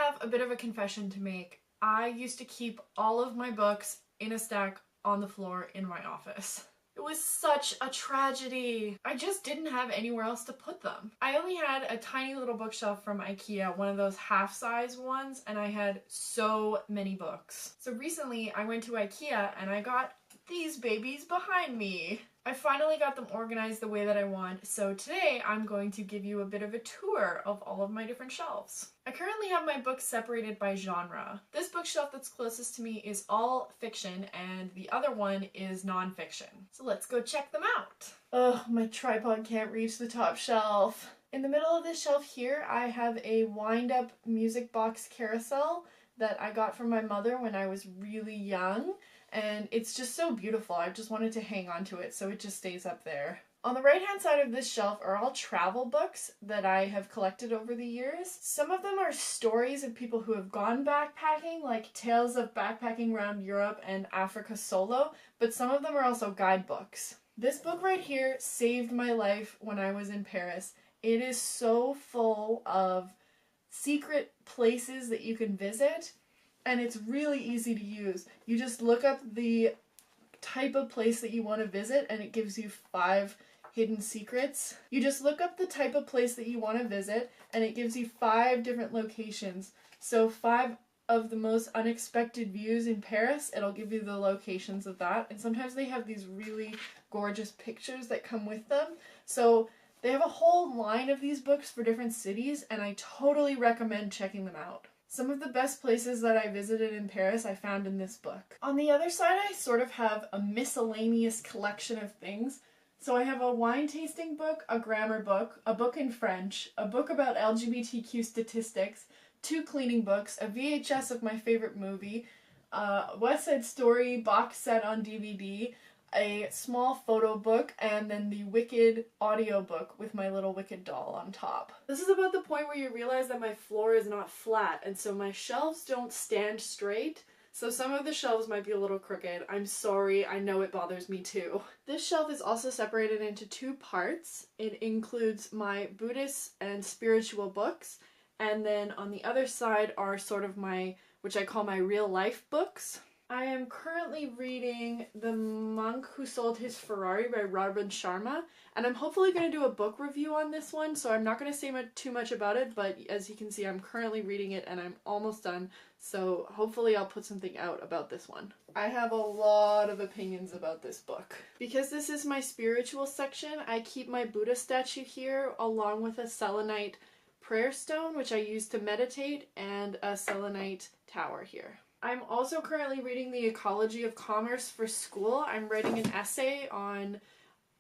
have a bit of a confession to make. I used to keep all of my books in a stack on the floor in my office. It was such a tragedy. I just didn't have anywhere else to put them. I only had a tiny little bookshelf from IKEA, one of those half-size ones, and I had so many books. So recently I went to IKEA and I got these babies behind me. I finally got them organized the way that I want, so today I'm going to give you a bit of a tour of all of my different shelves. I currently have my books separated by genre. This bookshelf that's closest to me is all fiction and the other one is non-fiction. So let's go check them out. Ugh, my tripod can't reach the top shelf. In the middle of this shelf here, I have a wind-up music box carousel that I got from my mother when I was really young. And it's just so beautiful. I just wanted to hang on to it, so it just stays up there. On the right hand side of this shelf are all travel books that I have collected over the years. Some of them are stories of people who have gone backpacking, like Tales of Backpacking Around Europe and Africa Solo, but some of them are also guidebooks. This book right here saved my life when I was in Paris. It is so full of secret places that you can visit. And it's really easy to use. You just look up the type of place that you want to visit and it gives you 5 hidden secrets. You just look up the type of place that you want to visit and it gives you 5 different locations. So 5 of the most unexpected views in Paris, it'll give you the locations of that. And sometimes they have these really gorgeous pictures that come with them. So they have a whole line of these books for different cities and I totally recommend checking them out. Some of the best places that I visited in Paris I found in this book. On the other side, I sort of have a miscellaneous collection of things. So I have a wine tasting book, a grammar book, a book in French, a book about LGBTQ statistics, 2 cleaning books, a VHS of my favorite movie, a West Side Story box set on DVD, a small photo book, and then the Wicked audiobook with my little Wicked doll on top. This is about the point where you realize that my floor is not flat, and so my shelves don't stand straight, so some of the shelves might be a little crooked. I'm sorry, I know it bothers me too. This shelf is also separated into 2 parts. It includes my Buddhist and spiritual books, and then on the other side are sort of my, which I call my real life books. I am currently reading The Monk Who Sold His Ferrari by Robin Sharma, and I'm hopefully going to do a book review on this one, so I'm not going to say too much about it, but as you can see, I'm currently reading it and I'm almost done, so hopefully I'll put something out about this one. I have a lot of opinions about this book. Because this is my spiritual section, I keep my Buddha statue here along with a selenite prayer stone, which I use to meditate, and a selenite tower here. I'm also currently reading The Ecology of Commerce for school. I'm writing an essay on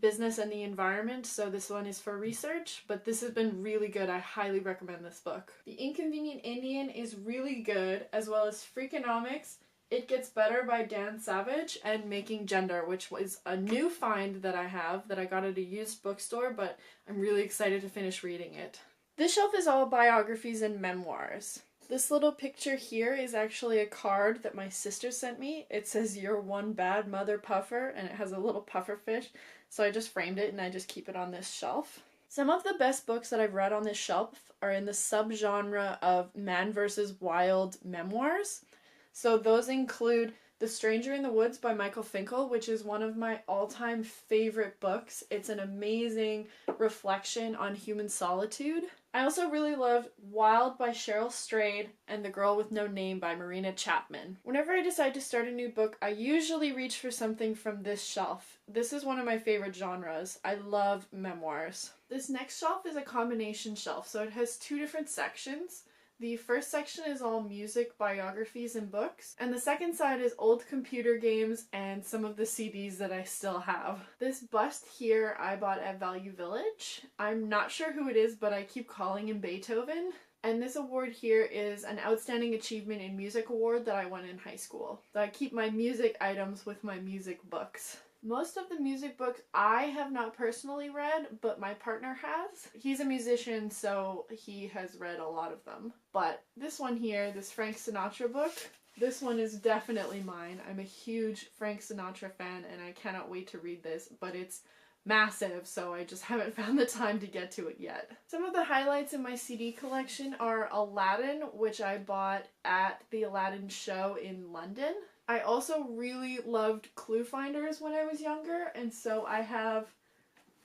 business and the environment, so this one is for research, but this has been really good. I highly recommend this book. The Inconvenient Indian is really good, as well as Freakonomics, It Gets Better by Dan Savage, and Making Gender, which was a new find that I have, that I got at a used bookstore, but I'm really excited to finish reading it. This shelf is all biographies and memoirs. This little picture here is actually a card that my sister sent me. It says, "You're one bad mother puffer," and it has a little puffer fish. So I just framed it and I just keep it on this shelf. Some of the best books that I've read on this shelf are in the subgenre of man versus wild memoirs. So those include The Stranger in the Woods by Michael Finkel, which is one of my all-time favorite books. It's an amazing reflection on human solitude. I also really loved Wild by Cheryl Strayed and The Girl with No Name by Marina Chapman. Whenever I decide to start a new book, I usually reach for something from this shelf. This is one of my favorite genres. I love memoirs. This next shelf is a combination shelf, so it has 2 different sections. The first section is all music, biographies, and books, and the second side is old computer games and some of the CDs that I still have. This bust here I bought at Value Village. I'm not sure who it is, but I keep calling him Beethoven. And this award here is an Outstanding Achievement in Music award that I won in high school. So I keep my music items with my music books. Most of the music books I have not personally read, but my partner has. He's a musician, so he has read a lot of them. But this one here, this Frank Sinatra book, this one is definitely mine. I'm a huge Frank Sinatra fan and I cannot wait to read this, but it's massive, so I just haven't found the time to get to it yet. Some of the highlights in my CD collection are Aladdin, which I bought at the Aladdin show in London. I also really loved clue finders when I was younger, and so I have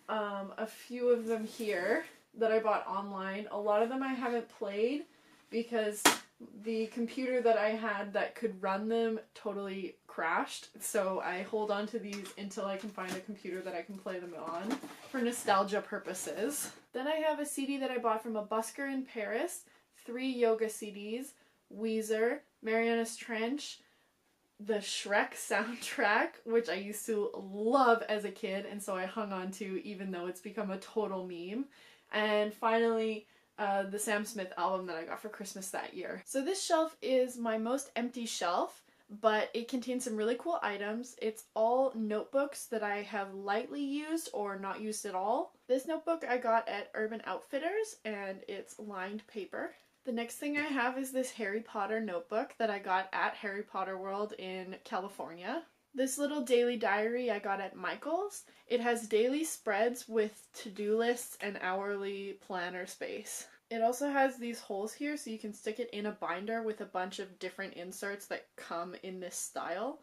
a few of them here that I bought online. A lot of them I haven't played because the computer that I had that could run them totally crashed, so I hold on to these until I can find a computer that I can play them on for nostalgia purposes. Then I have a CD that I bought from a busker in Paris, 3 yoga CDs, Weezer, Mariana's Trench, the Shrek soundtrack, which I used to love as a kid, and so I hung on to even though it's become a total meme. And finally, the Sam Smith album that I got for Christmas that year. So this shelf is my most empty shelf, but it contains some really cool items. It's all notebooks that I have lightly used or not used at all. This notebook I got at Urban Outfitters, and it's lined paper. The next thing I have is this Harry Potter notebook that I got at Harry Potter World in California. This little daily diary I got at Michael's. It has daily spreads with to-do lists and hourly planner space. It also has these holes here so you can stick it in a binder with a bunch of different inserts that come in this style.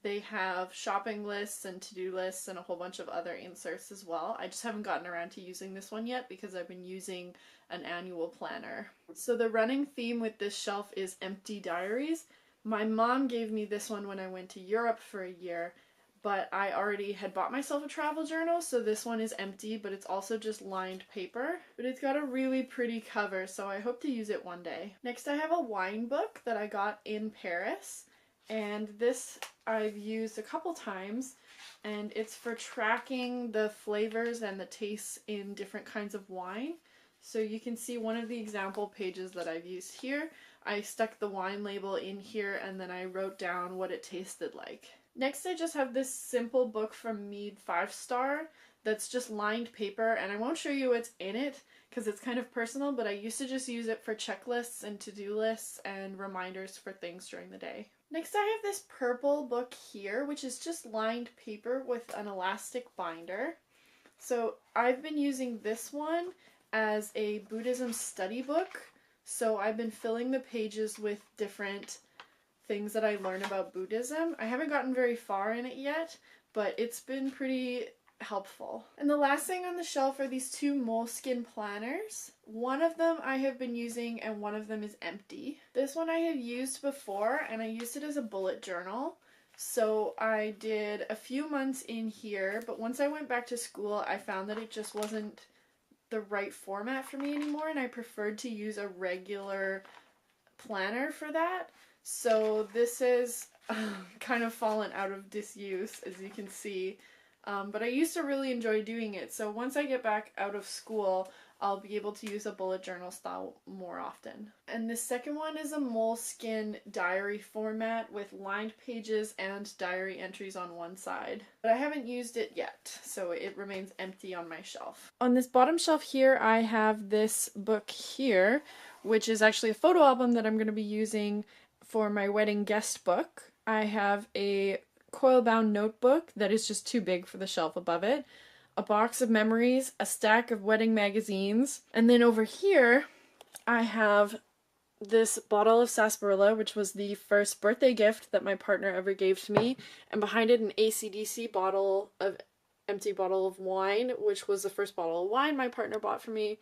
They have shopping lists and to-do lists and a whole bunch of other inserts as well. I just haven't gotten around to using this one yet because I've been using an annual planner. So the running theme with this shelf is empty diaries. My mom gave me this one when I went to Europe for a year, but I already had bought myself a travel journal, so this one is empty, but it's also just lined paper. But it's got a really pretty cover, so I hope to use it one day. Next I have a wine book that I got in Paris, and this I've used a couple times, and it's for tracking the flavors and the tastes in different kinds of wine. So you can see one of the example pages that I've used here. I stuck the wine label in here and then I wrote down what it tasted like. Next I just have this simple book from Mead 5-Star that's just lined paper, and I won't show you what's in it because it's kind of personal, but I used to just use it for checklists and to-do lists and reminders for things during the day. Next I have this purple book here, which is just lined paper with an elastic binder. So I've been using this one as a Buddhism study book. So I've been filling the pages with different things that I learn about Buddhism. I haven't gotten very far in it yet, but it's been pretty helpful. And the last thing on the shelf are these 2 Moleskine planners. One of them I have been using and one of them is empty. This one I have used before and I used it as a bullet journal. So I did a few months in here, but once I went back to school I found that it just wasn't the right format for me anymore, and I preferred to use a regular planner for that. So this is kind of fallen out of disuse, as you can see, but I used to really enjoy doing it. So once I get back out of school, I'll be able to use a bullet journal style more often. And the second one is a Moleskine diary format with lined pages and diary entries on one side. But I haven't used it yet, so it remains empty on my shelf. On this bottom shelf here, I have this book here, which is actually a photo album that I'm going to be using for my wedding guest book. I have a coil-bound notebook that is just too big for the shelf above it, a box of memories, a stack of wedding magazines, and then over here I have this bottle of sarsaparilla, which was the first birthday gift that my partner ever gave to me, and behind it an AC/DC empty bottle of wine, which was the first bottle of wine my partner bought for me,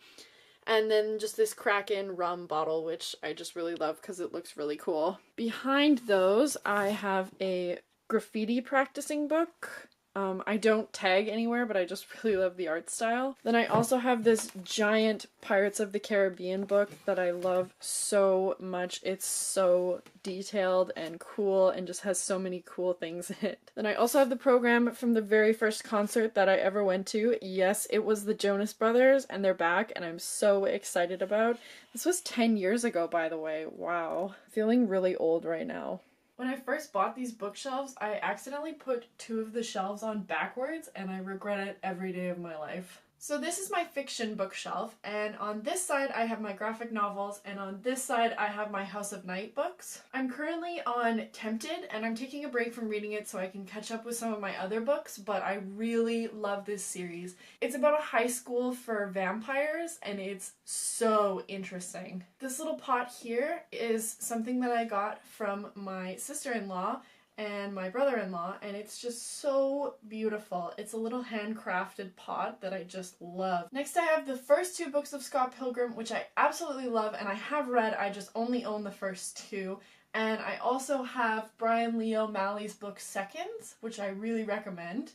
and then just this Kraken rum bottle, which I just really love because it looks really cool. Behind those I have a graffiti practicing book. I don't tag anywhere, but I just really love the art style. Then I also have this giant Pirates of the Caribbean book that I love so much. It's so detailed and cool and just has so many cool things in it. Then I also have the program from the very first concert that I ever went to. Yes, it was the Jonas Brothers, and they're back, and I'm so excited about. This was 10 years ago, by the way. Wow. Feeling really old right now. When I first bought these bookshelves, I accidentally put 2 of the shelves on backwards, and I regret it every day of my life. So this is my fiction bookshelf, and on this side I have my graphic novels, and on this side I have my House of Night books. I'm currently on Tempted, and I'm taking a break from reading it so I can catch up with some of my other books, but I really love this series. It's about a high school for vampires, and it's so interesting. This little pot here is something that I got from my sister-in-law and my brother-in-law, and it's just so beautiful. It's a little handcrafted pot that I just love. Next I have the first two books of Scott Pilgrim, which I absolutely love and I have read, I just only own the first two. And I also have Brian Lee O'Malley's book Seconds, which I really recommend.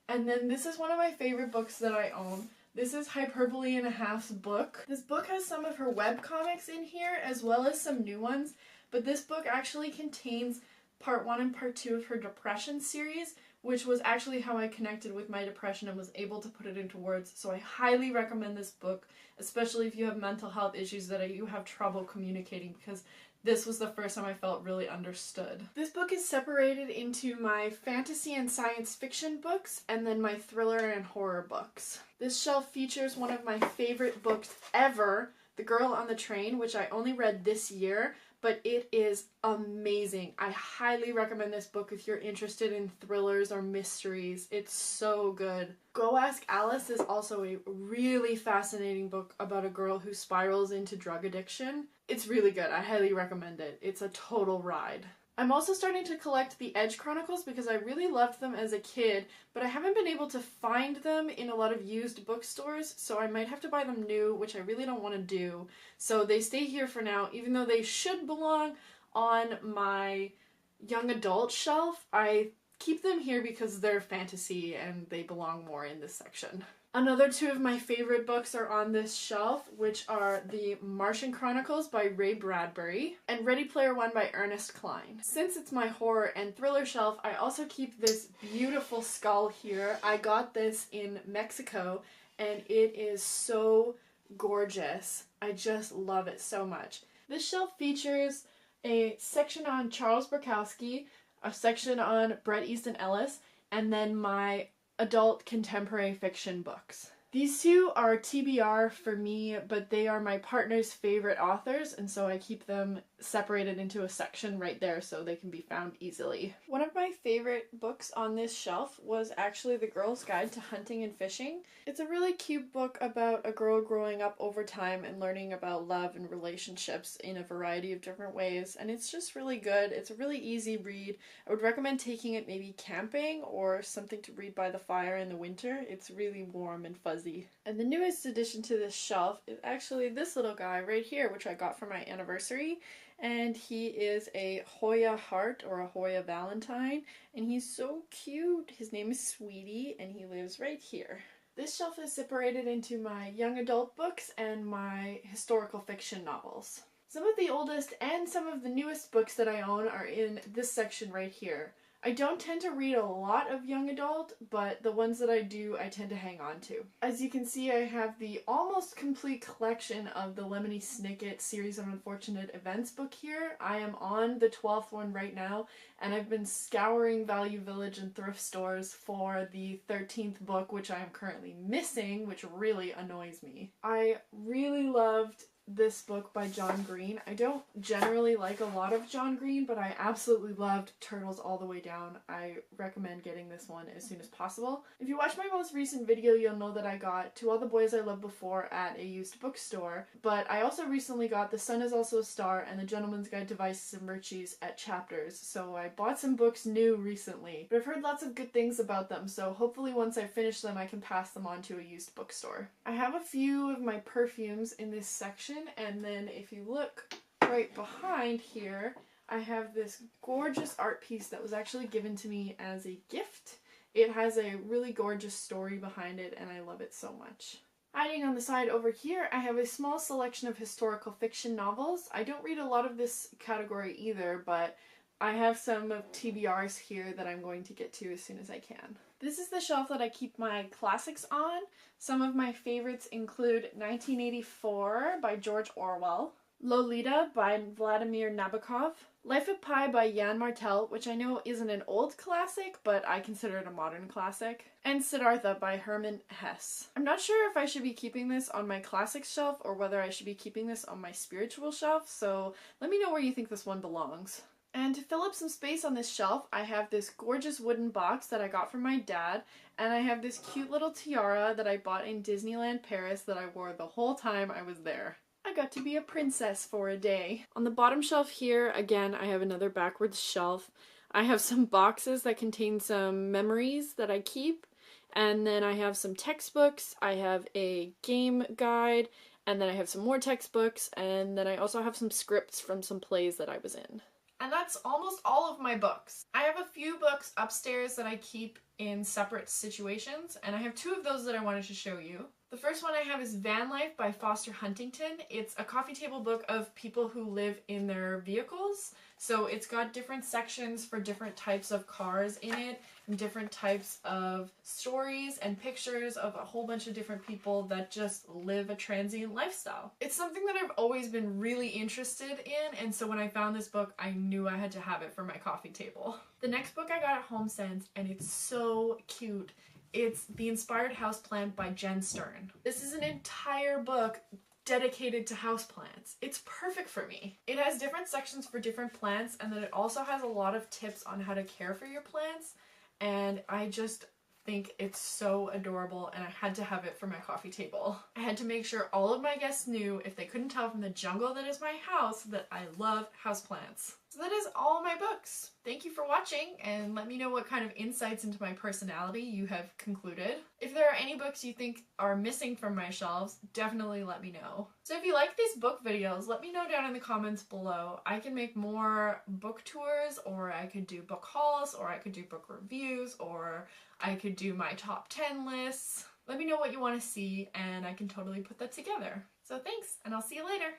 And then this is one of my favorite books that I own. This is Hyperbole and a Half's book. This book has some of her webcomics in here as well as some new ones, but this book actually contains part 1 and part 2 of her depression series, which was actually how I connected with my depression and was able to put it into words. So I highly recommend this book, especially if you have mental health issues that you have trouble communicating, because this was the first time I felt really understood. This book is separated into my fantasy and science fiction books and then my thriller and horror books. This shelf features one of my favorite books ever, The Girl on the Train, which I only read this year, but it is amazing. I highly recommend this book if you're interested in thrillers or mysteries. It's so good. Go Ask Alice is also a really fascinating book about a girl who spirals into drug addiction. It's really good. I highly recommend it. It's a total ride. I'm also starting to collect the Edge Chronicles because I really loved them as a kid, but I haven't been able to find them in a lot of used bookstores, so I might have to buy them new, which I really don't want to do. So they stay here for now, even though they should belong on my young adult shelf. I keep them here because they're fantasy and they belong more in this section. Another two of my favorite books are on this shelf, which are The Martian Chronicles by Ray Bradbury and Ready Player One by Ernest Cline. Since it's my horror and thriller shelf, I also keep this beautiful skull here. I got this in Mexico and it is so gorgeous. I just love it so much. This shelf features a section on Charles Bukowski, a section on Bret Easton Ellis, and then my adult contemporary fiction books. These two are TBR for me, but they are my partner's favorite authors, and so I keep them separated into a section right there so they can be found easily. One of my favorite books on this shelf was actually The Girl's Guide to Hunting and Fishing. It's a really cute book about a girl growing up over time and learning about love and relationships in a variety of different ways, and it's just really good. It's a really easy read. I would recommend taking it maybe camping or something to read by the fire in the winter. It's really warm and fuzzy. And the newest addition to this shelf is actually this little guy right here, which I got for my anniversary. And he is a Hoya Heart or a Hoya Valentine, and he's so cute. His name is Sweetie, and he lives right here. This shelf is separated into my young adult books and my historical fiction novels. Some of the oldest and some of the newest books that I own are in this section right here. I don't tend to read a lot of young adult, but the ones that I do, I tend to hang on to. As you can see, I have the almost complete collection of the Lemony Snicket Series of Unfortunate Events book here. I am on the 12th one right now, and I've been scouring Value Village and thrift stores for the 13th book, which I am currently missing, which really annoys me. I really loved this book by John Green. I don't generally like a lot of John Green, but I absolutely loved Turtles All the Way Down. I recommend getting this one as soon as possible. If you watch my most recent video, you'll know that I got To All the Boys I Loved Before at a used bookstore, but I also recently got The Sun Is Also a Star and The Gentleman's Guide to Vices and Virtues at Chapters, so I bought some books new recently, but I've heard lots of good things about them, so hopefully once I finish them I can pass them on to a used bookstore. I have a few of my perfumes in this section, and then if you look right behind here, I have this gorgeous art piece that was actually given to me as a gift. It has a really gorgeous story behind it, and I love it so much. Hiding on the side over here, I have a small selection of historical fiction novels. I don't read a lot of this category either, but I have some of TBRs here that I'm going to get to as soon as I can. This is the shelf that I keep my classics on. Some of my favorites include 1984 by George Orwell, Lolita by Vladimir Nabokov, Life of Pi by Jan Martel, which I know isn't an old classic, but I consider it a modern classic, and Siddhartha by Hermann Hesse. I'm not sure if I should be keeping this on my classics shelf or whether I should be keeping this on my spiritual shelf, so let me know where you think this one belongs. And to fill up some space on this shelf, I have this gorgeous wooden box that I got from my dad, and I have this cute little tiara that I bought in Disneyland Paris that I wore the whole time I was there. I got to be a princess for a day. On the bottom shelf here, again, I have another backwards shelf. I have some boxes that contain some memories that I keep, and then I have some textbooks, I have a game guide, and then I have some more textbooks, and then I also have some scripts from some plays that I was in. And that's almost all of my books. I have a few books upstairs that I keep in separate situations, and I have two of those that I wanted to show you. The first one I have is Van Life by Foster Huntington. It's a coffee table book of people who live in their vehicles. So it's got different sections for different types of cars in it, and different types of stories and pictures of a whole bunch of different people that just live a transient lifestyle. It's something that I've always been really interested in, and so when I found this book, I knew I had to have it for my coffee table. The next book I got at HomeSense, and it's so cute. It's The Inspired Houseplant by Jen Stern. This is an entire book dedicated to houseplants. It's perfect for me. It has different sections for different plants, and then it also has a lot of tips on how to care for your plants, and I just think it's so adorable, and I had to have it for my coffee table. I had to make sure all of my guests knew, if they couldn't tell from the jungle that is my house, that I love houseplants. So that is all my books. Thank you for watching, and let me know what kind of insights into my personality you have concluded. If there are any books you think are missing from my shelves, definitely let me know. So if you like these book videos, let me know down in the comments below. I can make more book tours, or I could do book hauls, or I could do book reviews, or I could do my top 10 lists. Let me know what you want to see, and I can totally put that together. So thanks, and I'll see you later.